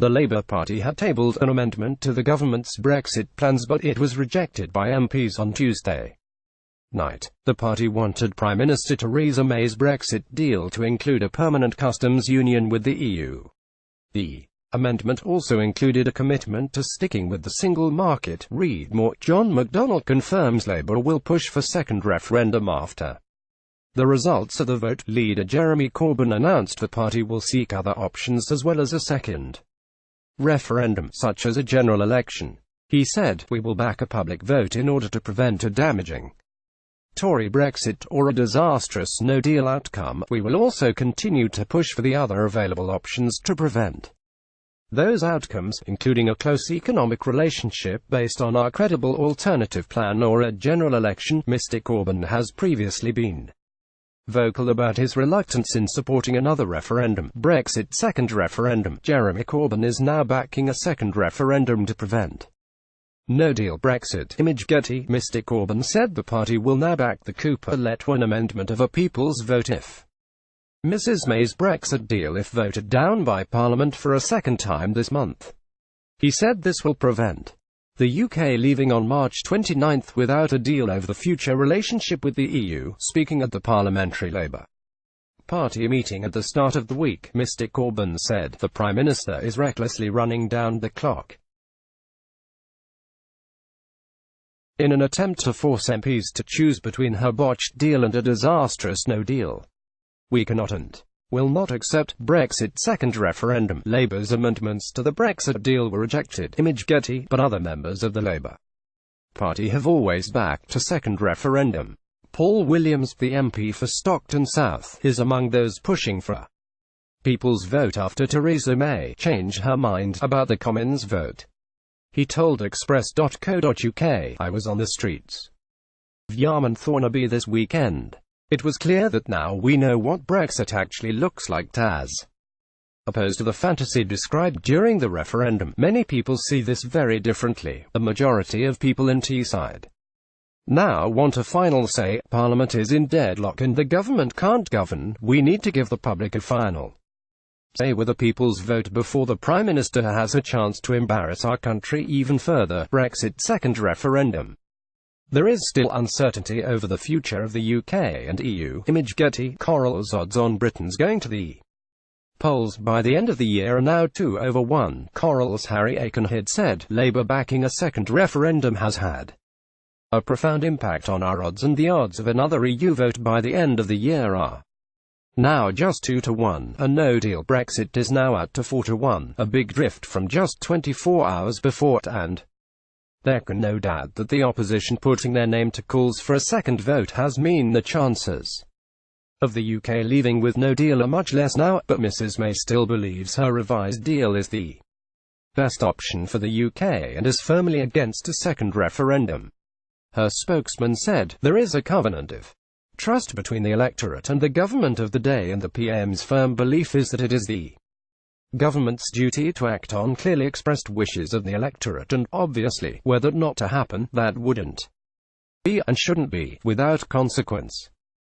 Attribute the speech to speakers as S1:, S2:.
S1: The Labour Party had tabled an amendment to the government's Brexit plans, but it was rejected by MPs on Tuesday night. The party wanted Prime Minister Theresa May's Brexit deal to include a permanent customs union with the EU. The amendment also included a commitment to sticking with the single market. Read more. John McDonnell confirms Labour will push for second referendum after the results of the vote. Leader Jeremy Corbyn announced the party will seek other options as well as a second referendum, such as a general election. He said, "We will back a public vote in order to prevent a damaging Tory Brexit or a disastrous no-deal outcome. We will also continue to push for the other available options to prevent those outcomes, including a close economic relationship based on our credible alternative plan or a general election." Mr. Corbyn has previously been vocal about his reluctance in supporting another referendum, Brexit second referendum. Jeremy Corbyn is now backing a second referendum to prevent no-deal Brexit. Image Getty. Mr. Corbyn said the party will now back the Cooper-led amendment of a people's vote if Mrs May's Brexit deal if voted down by Parliament for a second time this month. He said this will prevent the UK leaving on March 29 without a deal over the future relationship with the EU. Speaking at the Parliamentary Labour Party meeting at the start of the week, Mr. Corbyn said, "The Prime Minister is recklessly running down the clock in an attempt to force MPs to choose between her botched deal and a disastrous no-deal. We cannot and will not accept Brexit second referendum." Labour's amendments to the Brexit deal were rejected. Image Getty. But other members of the Labour Party have always backed a second referendum. Paul Williams, the MP for Stockton South, is among those pushing for a people's vote after Theresa May changed her mind about the Commons vote. He told Express.co.uk, "I was on the streets of Yarmouth and Thornaby this weekend. It was clear that now we know what Brexit actually looks like, as opposed to the fantasy described during the referendum. Many people see this very differently. The majority of people in Teesside now want a final say. Parliament is in deadlock and the government can't govern. We need to give the public a final say with a people's vote before the Prime Minister has a chance to embarrass our country even further." Brexit second referendum. There is still uncertainty over the future of the UK and EU. Image Getty. Coral's odds on Britain's going to the polls by the end of the year are now 2/1. Coral's Harry Aikenhead said, "Labour backing a second referendum has had a profound impact on our odds, and the odds of another EU vote by the end of the year are now just 2/1. A no-deal Brexit is now at 4/1, a big drift from just 24 hours before, and there can no doubt that the opposition putting their name to calls for a second vote has mean the chances of the UK leaving with no deal are much less now, but Mrs May still believes her revised deal is the best option for the UK and is firmly against a second referendum." Her spokesman said, "There is a covenant of trust between the electorate and the government of the day, and the PM's firm belief is that it is the government's duty to act on clearly expressed wishes of the electorate, and, obviously, were that not to happen, that wouldn't be, and shouldn't be, without consequence."